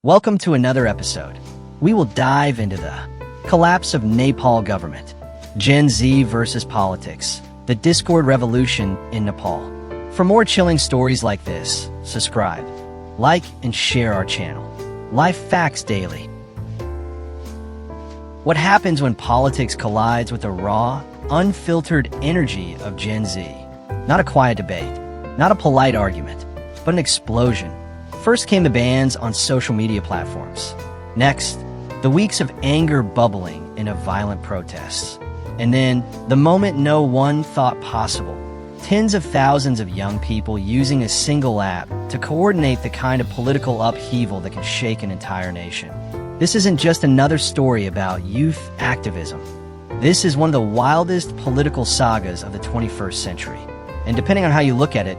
Welcome to another episode. We will dive into the collapse of Nepal government, Gen Z versus politics, the Discord revolution in Nepal. For more chilling stories like this, subscribe, like, and share our channel. Life Facts Daily. What happens when politics collides with the raw, unfiltered energy of Gen Z? Not a quiet debate, not a polite argument, but an explosion. First came the bans on social media platforms. Next, the weeks of anger bubbling into violent protests. And then, the moment no one thought possible, tens of thousands of young people using a single app to coordinate the kind of political upheaval that can shake an entire nation. This isn't just another story about youth activism. This is one of the wildest political sagas of the 21st century. And depending on how you look at it,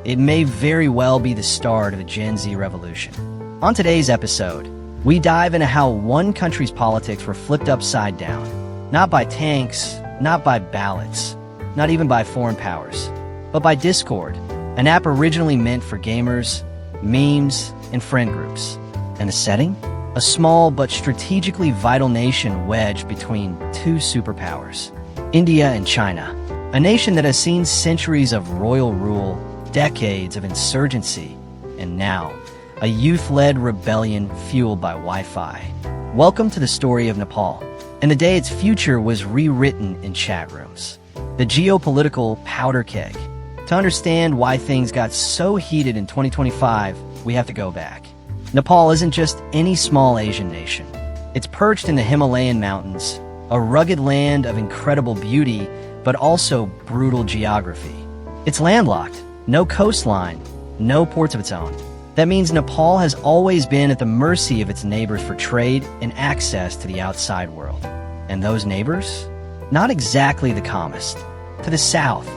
it may very well be the start of a Gen Z revolution. On today's episode, we dive into how one country's politics were flipped upside down. Not by tanks, not by ballots, not even by foreign powers, but by Discord, an app originally meant for gamers, memes, and friend groups. And the setting? A small but strategically vital nation wedged between two superpowers, India and China, a nation that has seen centuries of royal rule, decades of insurgency, and now, a youth-led rebellion fueled by Wi-Fi. Welcome to the story of Nepal, and the day its future was rewritten in chat rooms. The geopolitical powder keg. To understand why things got so heated in 2025, we have to go back. Nepal isn't just any small Asian nation. It's perched in the Himalayan mountains, a rugged land of incredible beauty, but also brutal geography. It's landlocked. No coastline, no ports of its own. That means Nepal has always been at the mercy of its neighbors for trade and access to the outside world. And those neighbors? Not exactly the calmest. To the south,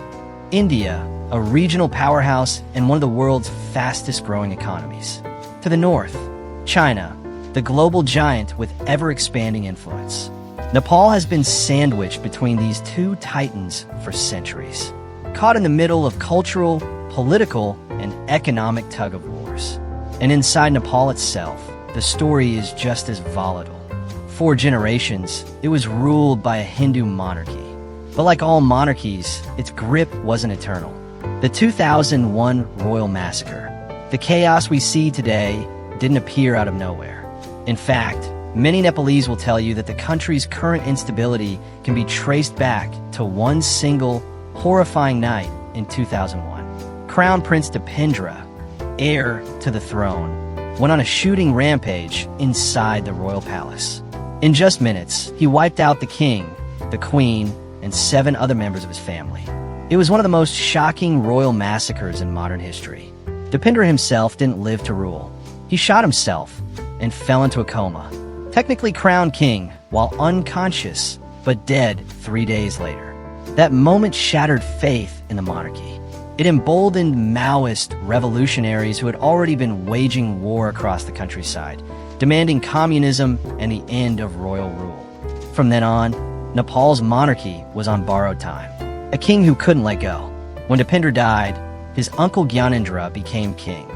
India, a regional powerhouse and one of the world's fastest-growing economies. To the north, China, the global giant with ever-expanding influence. Nepal has been sandwiched between these two titans for centuries, caught in the middle of cultural, political, and economic tug-of-wars. And inside Nepal itself, the story is just as volatile. For generations, it was ruled by a Hindu monarchy. But like all monarchies, its grip wasn't eternal. The 2001 royal massacre, the chaos we see today, didn't appear out of nowhere. In fact, many Nepalese will tell you that the country's current instability can be traced back to one single, horrifying night in 2001. Crown Prince Dipendra, heir to the throne, went on a shooting rampage inside the royal palace. In just minutes, he wiped out the king, the queen, and 7 other members of his family. It was one of the most shocking royal massacres in modern history. Dipendra himself didn't live to rule. He shot himself and fell into a coma, technically crowned king, while unconscious, but dead 3 days later. That moment shattered faith in the monarchy. It emboldened Maoist revolutionaries who had already been waging war across the countryside, demanding communism and the end of royal rule. From then on, Nepal's monarchy was on borrowed time, a king who couldn't let go. When Dipendra died, his uncle Gyanendra became king,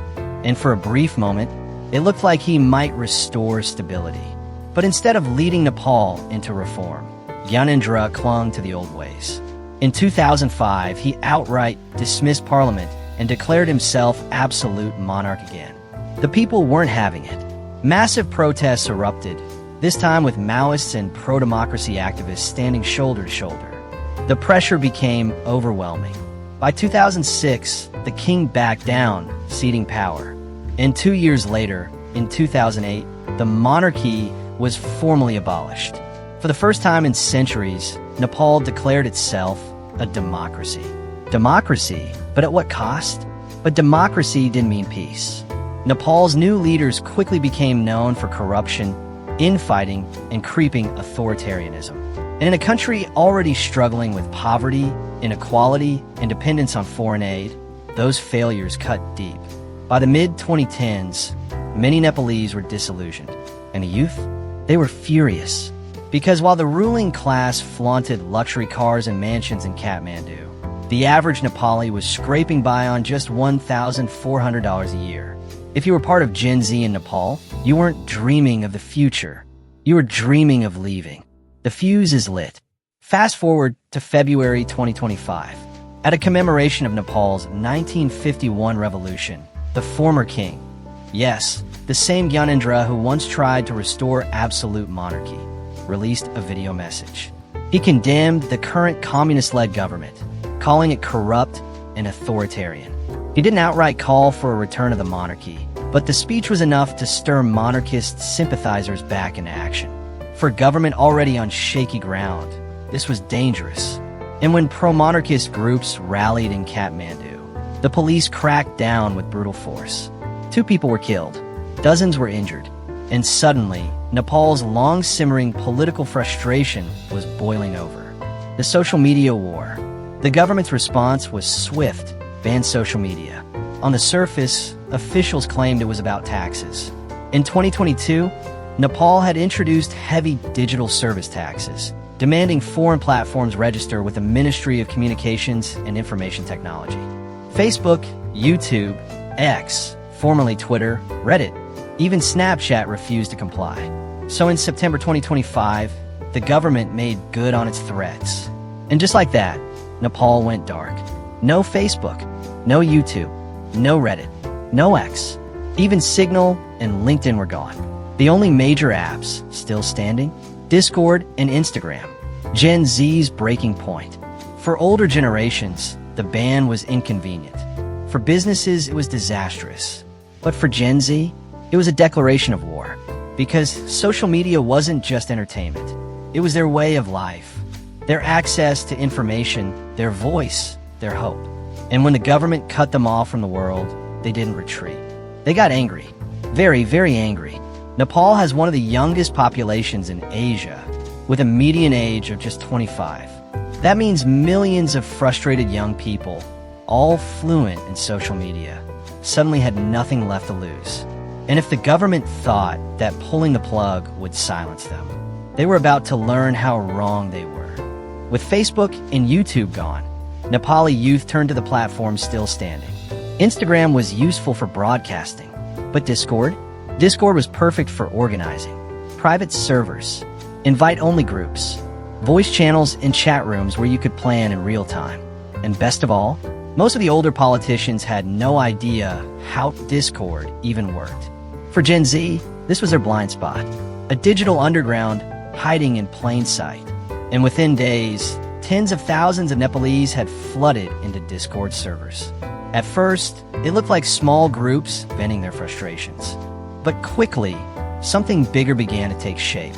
and for a brief moment, it looked like he might restore stability. But instead of leading Nepal into reform, Gyanendra clung to the old ways. In 2005, he outright dismissed parliament and declared himself absolute monarch again. The people weren't having it. Massive protests erupted, this time with Maoists and pro-democracy activists standing shoulder to shoulder. The pressure became overwhelming. By 2006, the king backed down, ceding power. And 2 years later, in 2008, the monarchy was formally abolished. For the first time in centuries, Nepal declared itself a democracy. Democracy, but at what cost? But democracy didn't mean peace. Nepal's new leaders quickly became known for corruption, infighting, and creeping authoritarianism. And in a country already struggling with poverty, inequality, and dependence on foreign aid, those failures cut deep. By the mid-2010s, many Nepalese were disillusioned. And the youth? They were furious. Because while the ruling class flaunted luxury cars and mansions in Kathmandu, the average Nepali was scraping by on just $1,400 a year. If you were part of Gen Z in Nepal, you weren't dreaming of the future. You were dreaming of leaving. The fuse is lit. Fast forward to February 2025. At a commemoration of Nepal's 1951 revolution, the former king, yes, the same Gyanendra who once tried to restore absolute monarchy, released a video message. He condemned the current communist-led government, calling it corrupt and authoritarian. He didn't outright call for a return of the monarchy, but the speech was enough to stir monarchist sympathizers back into action. For a government already on shaky ground, this was dangerous. And when pro-monarchist groups rallied in Kathmandu, the police cracked down with brutal force. 2 people were killed, dozens were injured, and suddenly, Nepal's long-simmering political frustration was boiling over. The social media war. The government's response was swift: ban social media. On the surface, officials claimed it was about taxes. In 2022, Nepal had introduced heavy digital service taxes, demanding foreign platforms register with the Ministry of Communications and Information Technology. Facebook, YouTube, X, formerly Twitter, Reddit, even Snapchat refused to comply. So in September 2025, the government made good on its threats. And just like that, Nepal went dark. No Facebook, no YouTube, no Reddit, no X. Even Signal and LinkedIn were gone. The only major apps still standing? Discord and Instagram. Gen Z's breaking point. For older generations, the ban was inconvenient. For businesses, it was disastrous. But for Gen Z, it was a declaration of war. Because social media wasn't just entertainment. It was their way of life. Their access to information, their voice, their hope. And when the government cut them off from the world, they didn't retreat. They got angry. Very, very angry. Nepal has one of the youngest populations in Asia, with a median age of just 25. That means millions of frustrated young people, all fluent in social media, suddenly had nothing left to lose. And if the government thought that pulling the plug would silence them, they were about to learn how wrong they were. With Facebook and YouTube gone, Nepali youth turned to the platform still standing. Instagram was useful for broadcasting, but Discord? Discord was perfect for organizing. Private servers, invite-only groups, voice channels and chat rooms where you could plan in real time. And best of all, most of the older politicians had no idea how Discord even worked. For Gen Z, this was their blind spot, a digital underground hiding in plain sight. And within days, tens of thousands of Nepalese had flooded into Discord servers. At first, it looked like small groups venting their frustrations. But quickly, something bigger began to take shape.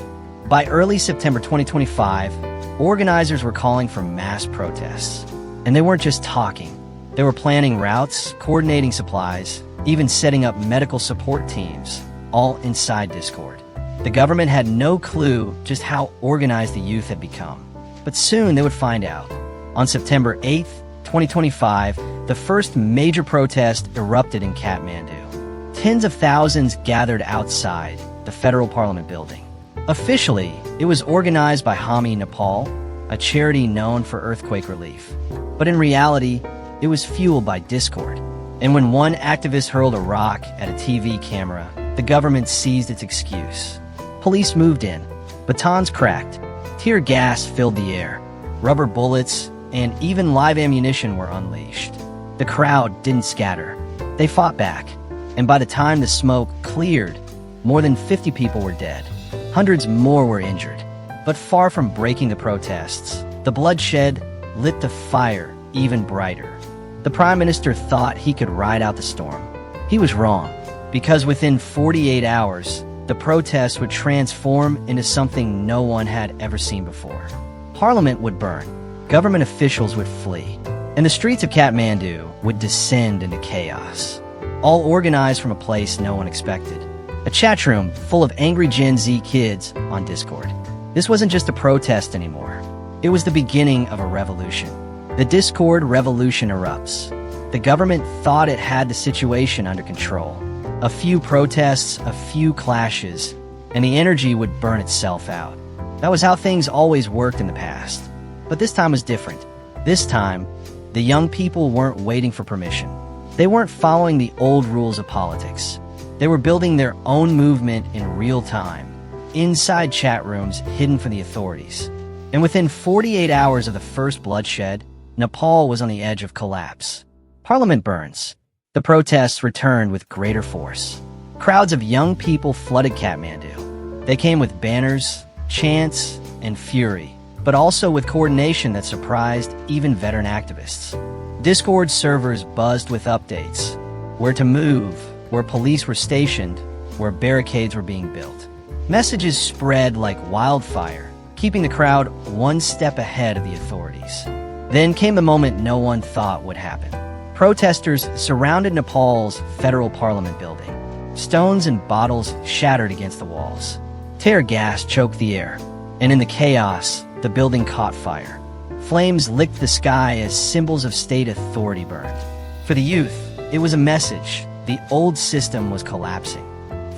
By early September 2025, organizers were calling for mass protests. And they weren't just talking. They were planning routes, coordinating supplies, even setting up medical support teams, all inside Discord. The government had no clue just how organized the youth had become. But soon they would find out. On September 8th, 2025, the first major protest erupted in Kathmandu. Tens of thousands gathered outside the federal parliament building. Officially, it was organized by Hami Nepal, a charity known for earthquake relief. But in reality, it was fueled by Discord. And when one activist hurled a rock at a TV camera, the government seized its excuse. Police moved in, batons cracked, tear gas filled the air, rubber bullets, and even live ammunition were unleashed. The crowd didn't scatter. They fought back. And by the time the smoke cleared, more than 50 people were dead. Hundreds more were injured. But far from breaking the protests, the bloodshed lit the fire even brighter. The Prime Minister thought he could ride out the storm. He was wrong, because within 48 hours, the protests would transform into something no one had ever seen before. Parliament would burn, government officials would flee, and the streets of Kathmandu would descend into chaos. All organized from a place no one expected. A chat room full of angry Gen Z kids on Discord. This wasn't just a protest anymore. It was the beginning of a revolution. The Discord revolution erupts. The government thought it had the situation under control. A few protests, a few clashes, and the energy would burn itself out. That was how things always worked in the past. But this time was different. This time, the young people weren't waiting for permission. They weren't following the old rules of politics. They were building their own movement in real time, inside chat rooms hidden from the authorities. And within 48 hours of the first bloodshed, Nepal was on the edge of collapse. Parliament burns. The protests returned with greater force. Crowds of young people flooded Kathmandu. They came with banners, chants, and fury, but also with coordination that surprised even veteran activists. Discord servers buzzed with updates: where to move, where police were stationed, where barricades were being built. Messages spread like wildfire, keeping the crowd one step ahead of the authorities. Then came the moment no one thought would happen. Protesters surrounded Nepal's federal parliament building. Stones and bottles shattered against the walls. Tear gas choked the air, and in the chaos, the building caught fire. Flames licked the sky as symbols of state authority burned. For the youth, it was a message: the old system was collapsing.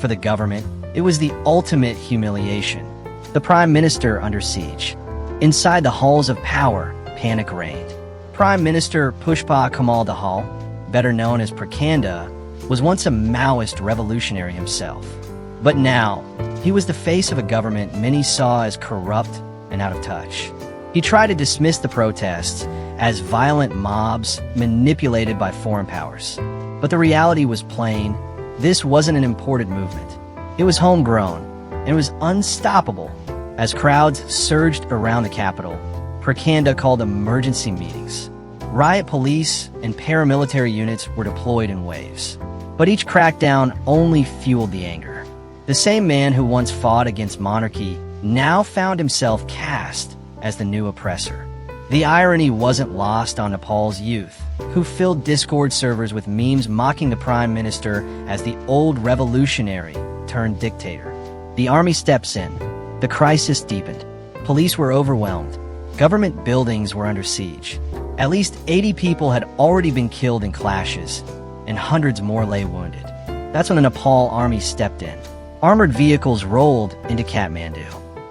For the government, it was the ultimate humiliation. The prime minister under siege. Inside the halls of power, panic reigned. Prime Minister Pushpa Kamal Dahal, better known as Prakanda, was once a Maoist revolutionary himself. But now, he was the face of a government many saw as corrupt and out of touch. He tried to dismiss the protests as violent mobs manipulated by foreign powers. But the reality was plain: this wasn't an imported movement. It was homegrown, and it was unstoppable. As crowds surged around the capital, Prakanda called emergency meetings. Riot police and paramilitary units were deployed in waves. But each crackdown only fueled the anger. The same man who once fought against monarchy now found himself cast as the new oppressor. The irony wasn't lost on Nepal's youth, who filled Discord servers with memes mocking the prime minister as the old revolutionary turned dictator. The army steps in. The crisis deepened. Police were overwhelmed. Government buildings were under siege. At least 80 people had already been killed in clashes, and hundreds more lay wounded. That's when the Nepal army stepped in. Armored vehicles rolled into Kathmandu.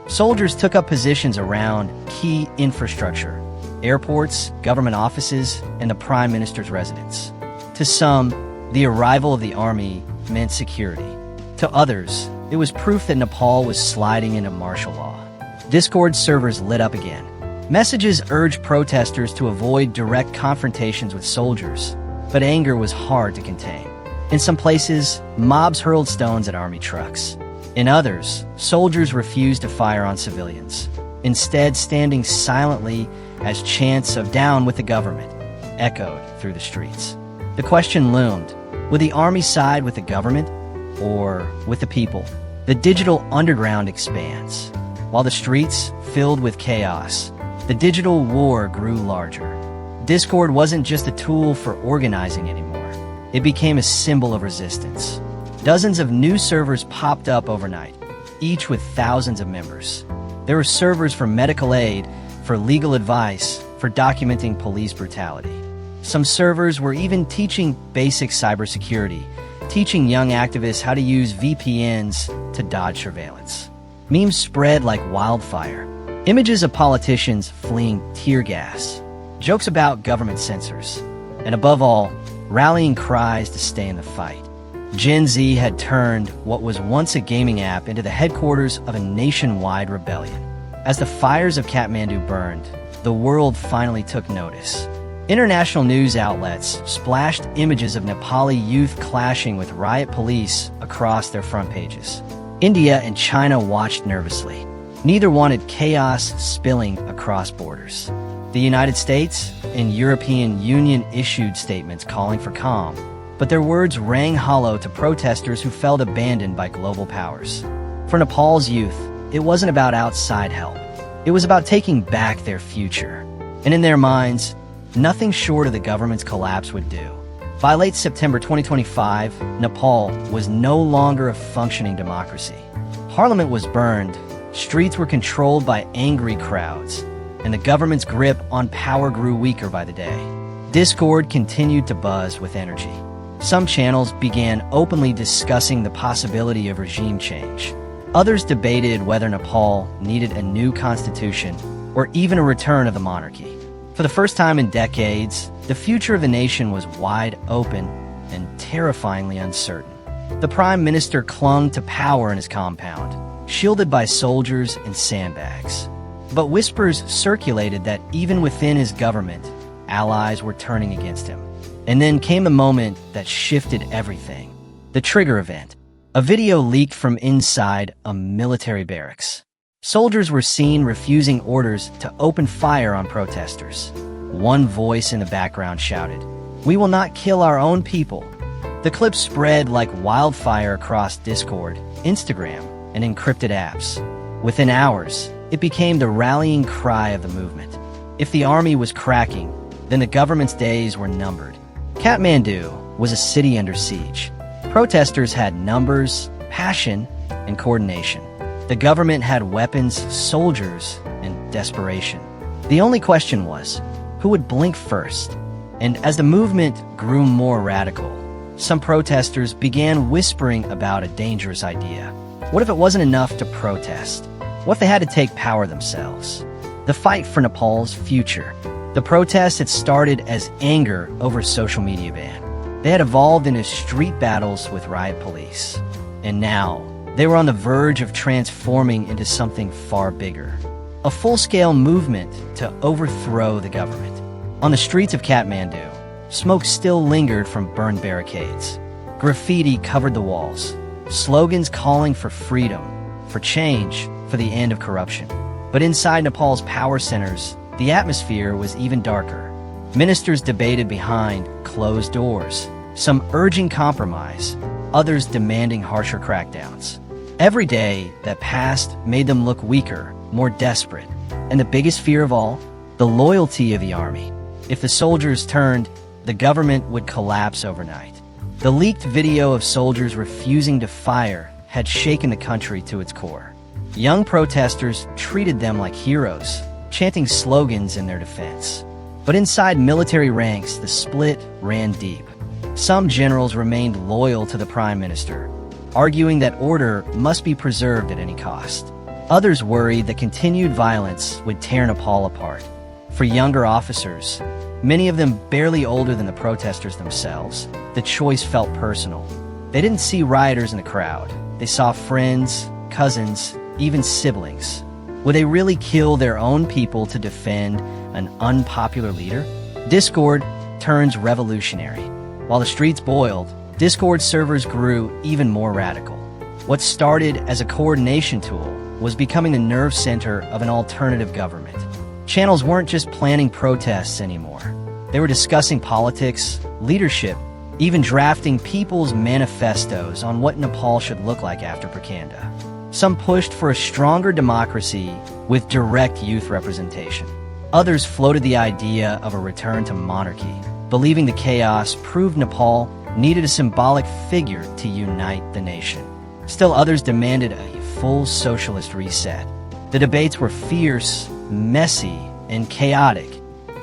Soldiers took up positions around key infrastructure: airports, government offices, and the prime minister's residence. To some, the arrival of the army meant security. To others, it was proof that Nepal was sliding into martial law. Discord servers lit up again. Messages urged protesters to avoid direct confrontations with soldiers, but anger was hard to contain. In some places, mobs hurled stones at army trucks. In others, soldiers refused to fire on civilians, instead standing silently as chants of "down with the government" echoed through the streets. The question loomed: would the army side with the government or with the people? The digital underground expands. While the streets filled with chaos, the digital war grew larger. Discord wasn't just a tool for organizing anymore. It became a symbol of resistance. Dozens of new servers popped up overnight, each with thousands of members. There were servers for medical aid, for legal advice, for documenting police brutality. Some servers were even teaching basic cybersecurity, teaching young activists how to use VPNs to dodge surveillance. Memes spread like wildfire. Images of politicians fleeing tear gas, jokes about government censors, and above all, rallying cries to stay in the fight. Gen Z had turned what was once a gaming app into the headquarters of a nationwide rebellion. As the fires of Kathmandu burned, the world finally took notice. International news outlets splashed images of Nepali youth clashing with riot police across their front pages. India and China watched nervously. Neither wanted chaos spilling across borders. The United States and European Union issued statements calling for calm, but their words rang hollow to protesters who felt abandoned by global powers. For Nepal's youth, it wasn't about outside help. It was about taking back their future. And in their minds, nothing short of the government's collapse would do. By late September 2025, Nepal was no longer a functioning democracy. Parliament was burned, streets were controlled by angry crowds, and the government's grip on power grew weaker by the day. Discord continued to buzz with energy. Some channels began openly discussing the possibility of regime change. Others debated whether Nepal needed a new constitution or even a return of the monarchy. For the first time in decades, the future of the nation was wide open and terrifyingly uncertain. The prime minister clung to power in his compound, shielded by soldiers and sandbags. But whispers circulated that even within his government, allies were turning against him. And then came the moment that shifted everything. The trigger event. A video leaked from inside a military barracks. Soldiers were seen refusing orders to open fire on protesters. One voice in the background shouted, "We will not kill our own people." The clip spread like wildfire across Discord, Instagram, and encrypted apps. Within hours, it became the rallying cry of the movement. If the army was cracking, then the government's days were numbered. Kathmandu was a city under siege. Protesters had numbers, passion, and coordination. The government had weapons, soldiers, and desperation. The only question was, who would blink first? And as the movement grew more radical, some protesters began whispering about a dangerous idea. What if it wasn't enough to protest? What if they had to take power themselves? The fight for Nepal's future. The protests had started as anger over a social media ban. They had evolved into street battles with riot police. And now, they were on the verge of transforming into something far bigger. A full-scale movement to overthrow the government. On the streets of Kathmandu, smoke still lingered from burned barricades. Graffiti covered the walls. Slogans calling for freedom, for change, for the end of corruption. But inside Nepal's power centers, the atmosphere was even darker. Ministers debated behind closed doors, some urging compromise, others demanding harsher crackdowns. Every day that passed made them look weaker, more desperate. And the biggest fear of all, the loyalty of the army. If the soldiers turned, the government would collapse overnight. The leaked video of soldiers refusing to fire had shaken the country to its core. Young protesters treated them like heroes, chanting slogans in their defense. But inside military ranks, the split ran deep. Some generals remained loyal to the prime minister, arguing that order must be preserved at any cost. Others worried that continued violence would tear Nepal apart. For younger officers, many of them barely older than the protesters themselves, the choice felt personal. They didn't see rioters in the crowd. They saw friends, cousins, even siblings. Would they really kill their own people to defend an unpopular leader? Discord turns revolutionary. While the streets boiled, Discord servers grew even more radical. What started as a coordination tool was becoming the nerve center of an alternative government. Channels weren't just planning protests anymore. They were discussing politics, leadership, even drafting people's manifestos on what Nepal should look like after Prakanda. Some pushed for a stronger democracy with direct youth representation. Others floated the idea of a return to monarchy, believing the chaos proved Nepal needed a symbolic figure to unite the nation. Still others demanded a full socialist reset. The debates were fierce, messy, and chaotic,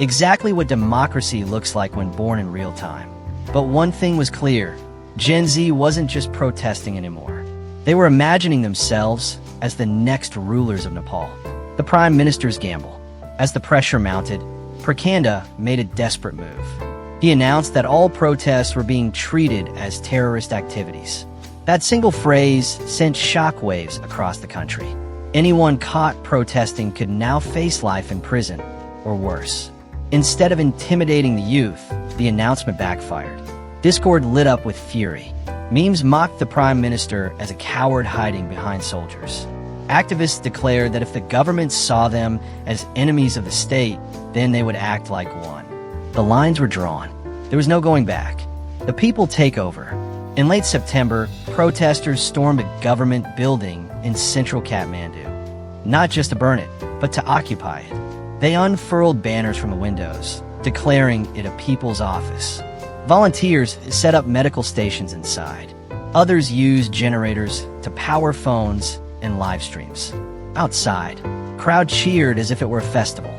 exactly what democracy looks like when born in real time. But one thing was clear, Gen Z wasn't just protesting anymore. They were imagining themselves as the next rulers of Nepal. The prime minister's gamble. As the pressure mounted, Prakanda made a desperate move. He announced that all protests were being treated as terrorist activities. That single phrase sent shockwaves across the country. Anyone caught protesting could now face life in prison, or worse. Instead of intimidating the youth, the announcement backfired. Discord lit up with fury. Memes mocked the prime minister as a coward hiding behind soldiers. Activists declared that if the government saw them as enemies of the state, then they would act like one. The lines were drawn. There was no going back. The people take over. In late September, protesters stormed a government building in central Kathmandu. Not just to burn it, but to occupy it. They unfurled banners from the windows, declaring it a people's office. Volunteers set up medical stations inside. Others used generators to power phones and live streams. Outside, crowd cheered as if it were a festival.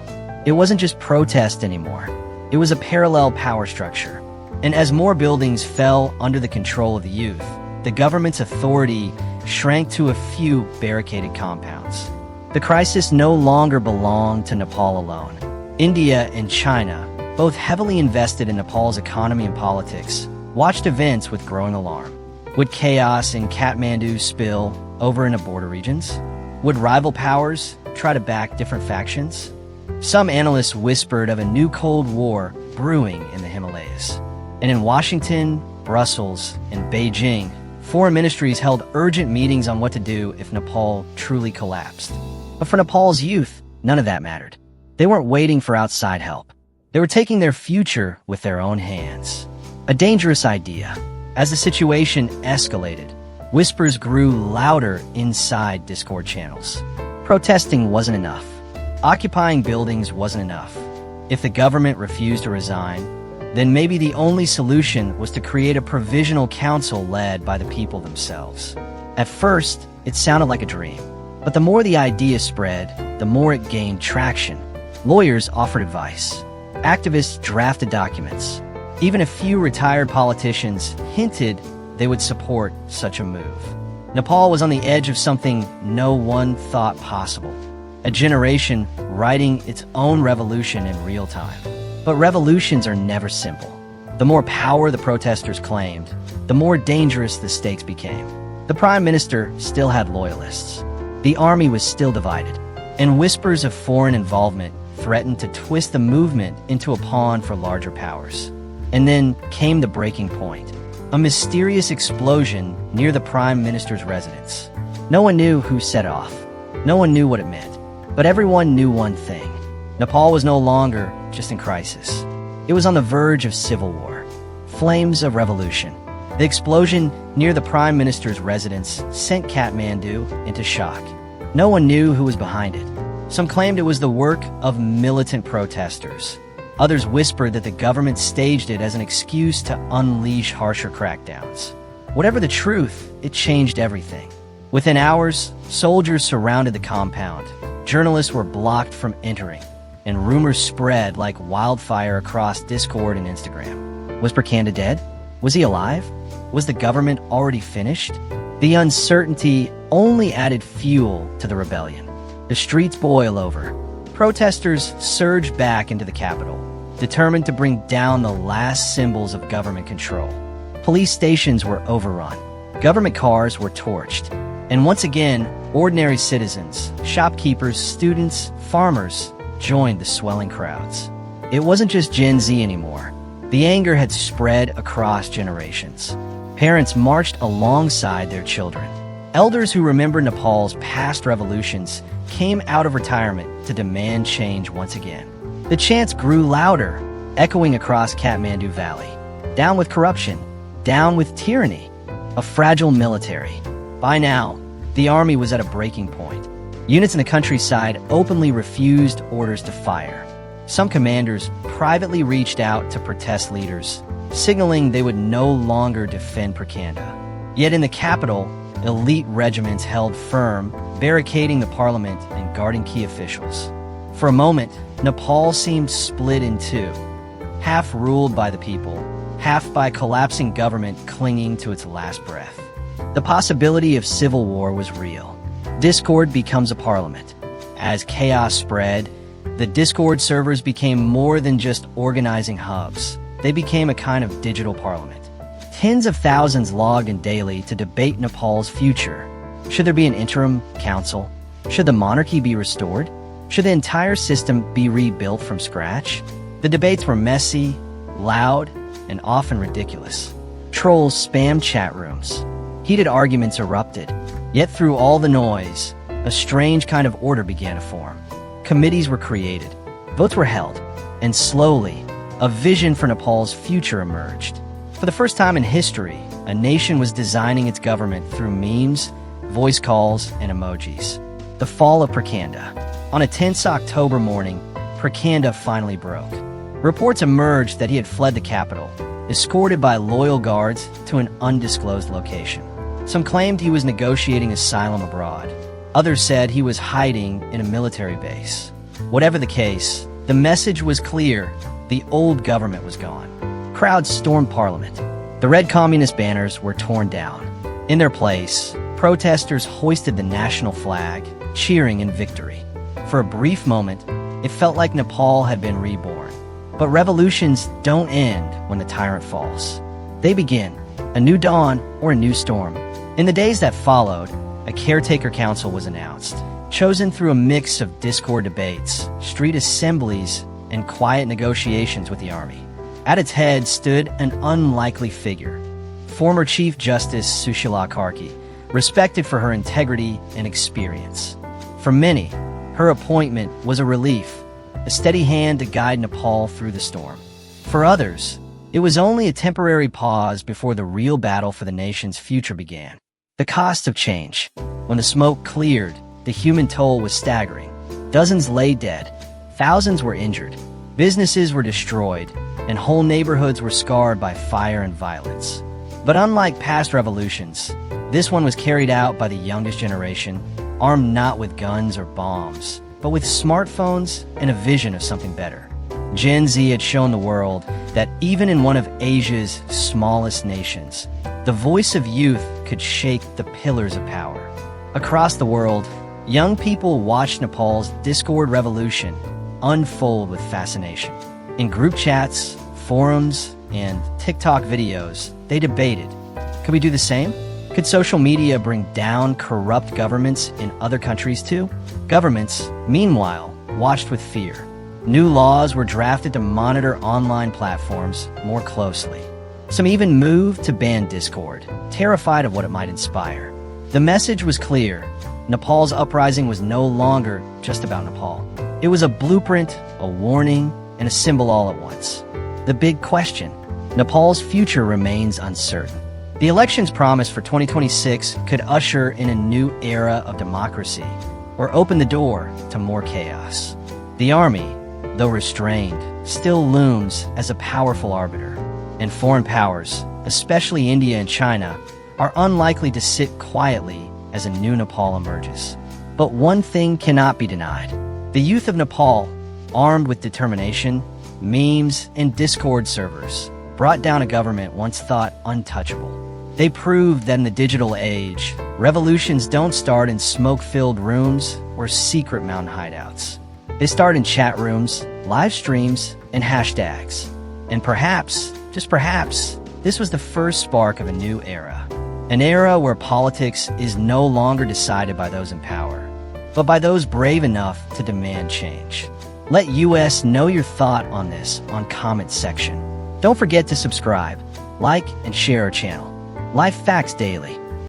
It wasn't just protest anymore. It was a parallel power structure. And as more buildings fell under the control of the youth, the government's authority shrank to a few barricaded compounds. The crisis no longer belonged to Nepal alone. India and China, both heavily invested in Nepal's economy and politics, watched events with growing alarm. Would chaos in Kathmandu spill over into border regions? Would rival powers try to back different factions? Some analysts whispered of a new Cold War brewing in the Himalayas. And in Washington, Brussels, and Beijing, foreign ministries held urgent meetings on what to do if Nepal truly collapsed. But for Nepal's youth, none of that mattered. They weren't waiting for outside help. They were taking their future with their own hands. A dangerous idea. As the situation escalated, whispers grew louder inside Discord channels. Protesting wasn't enough. Occupying buildings wasn't enough. If the government refused to resign, then maybe the only solution was to create a provisional council led by the people themselves. At first, it sounded like a dream. But the more the idea spread, the more it gained traction. Lawyers offered advice. Activists drafted documents. Even a few retired politicians hinted they would support such a move. Nepal was on the edge of something no one thought possible. A generation writing its own revolution in real time. But revolutions are never simple. The more power the protesters claimed, the more dangerous the stakes became. The prime minister still had loyalists. The army was still divided. And whispers of foreign involvement threatened to twist the movement into a pawn for larger powers. And then came the breaking point. A mysterious explosion near the prime minister's residence. No one knew who set off. No one knew what it meant. But everyone knew one thing. Nepal was no longer just in crisis. It was on the verge of civil war. Flames of revolution. The explosion near the prime minister's residence sent Kathmandu into shock. No one knew who was behind it. Some claimed it was the work of militant protesters. Others whispered that the government staged it as an excuse to unleash harsher crackdowns. Whatever the truth, it changed everything. Within hours, soldiers surrounded the compound. Journalists were blocked from entering, and rumors spread like wildfire across Discord and Instagram. Was Prakanda dead? Was he alive? Was the government already finished? The uncertainty only added fuel to the rebellion. The streets boil over. Protesters surged back into the capital, determined to bring down the last symbols of government control. Police stations were overrun. Government cars were torched. And once again, ordinary citizens, shopkeepers, students, farmers joined the swelling crowds. It wasn't just Gen Z anymore. The anger had spread across generations. Parents marched alongside their children. Elders who remember Nepal's past revolutions came out of retirement to demand change once again. The chants grew louder, echoing across Kathmandu Valley. Down with corruption. Down with tyranny. A fragile military. By now, the army was at a breaking point. Units in the countryside openly refused orders to fire. Some commanders privately reached out to protest leaders, signaling they would no longer defend Prakanda. Yet in the capital, elite regiments held firm, barricading the parliament and guarding key officials. For a moment, Nepal seemed split in two, half ruled by the people, half by a collapsing government clinging to its last breath. The possibility of civil war was real. Discord becomes a parliament. As chaos spread, the Discord servers became more than just organizing hubs. They became a kind of digital parliament. Tens of thousands logged in daily to debate Nepal's future. Should there be an interim council? Should the monarchy be restored? Should the entire system be rebuilt from scratch? The debates were messy, loud, and often ridiculous. Trolls spammed chat rooms. Heated arguments erupted. Yet through all the noise, a strange kind of order began to form. Committees were created. Votes were held. And slowly, a vision for Nepal's future emerged. For the first time in history, a nation was designing its government through memes, voice calls, and emojis. The fall of Prakanda. On a tense October morning, Prakanda finally broke. Reports emerged that he had fled the capital, escorted by loyal guards to an undisclosed location. Some claimed he was negotiating asylum abroad. Others said he was hiding in a military base. Whatever the case, the message was clear: the old government was gone. Crowds stormed parliament. The red communist banners were torn down. In their place, protesters hoisted the national flag, cheering in victory. For a brief moment, it felt like Nepal had been reborn. But revolutions don't end when the tyrant falls. They begin. a new dawn, or a new storm. In the days that followed, a caretaker council was announced, chosen through a mix of discord debates, street assemblies, and quiet negotiations with the army. At its head stood an unlikely figure, former Chief Justice Sushila Karki, respected for her integrity and experience. For many, her appointment was a relief, a steady hand to guide Nepal through the storm. For others, it was only a temporary pause before the real battle for the nation's future began. The cost of change. When the smoke cleared, the human toll was staggering. Dozens lay dead, thousands were injured, businesses were destroyed, and whole neighborhoods were scarred by fire and violence. But unlike past revolutions, this one was carried out by the youngest generation, armed not with guns or bombs, but with smartphones and a vision of something better. Gen Z had shown the world that even in one of Asia's smallest nations, the voice of youth could shake the pillars of power. Across the world, young people watched Nepal's discord revolution unfold with fascination. In group chats, forums, and TikTok videos, they debated, could we do the same? Could social media bring down corrupt governments in other countries too? Governments, meanwhile, watched with fear. New laws were drafted to monitor online platforms more closely. Some even moved to ban Discord, terrified of what it might inspire. The message was clear. Nepal's uprising was no longer just about Nepal. It was a blueprint, a warning, and a symbol all at once. The big question: Nepal's future remains uncertain. The elections promised for 2026 could usher in a new era of democracy or open the door to more chaos. The army, though restrained, still looms as a powerful arbiter, and foreign powers, especially India and China, are unlikely to sit quietly as a new Nepal emerges. But one thing cannot be denied. The youth of Nepal, armed with determination, memes, and Discord servers, brought down a government once thought untouchable. They proved that in the digital age, revolutions don't start in smoke-filled rooms or secret mountain hideouts. They start in chat rooms, live streams, and hashtags. And perhaps, just perhaps, this was the first spark of a new era. An era where politics is no longer decided by those in power, but by those brave enough to demand change. Let US know your thought on this on comment section. Don't forget to subscribe, like, and share our channel. Life Facts Daily.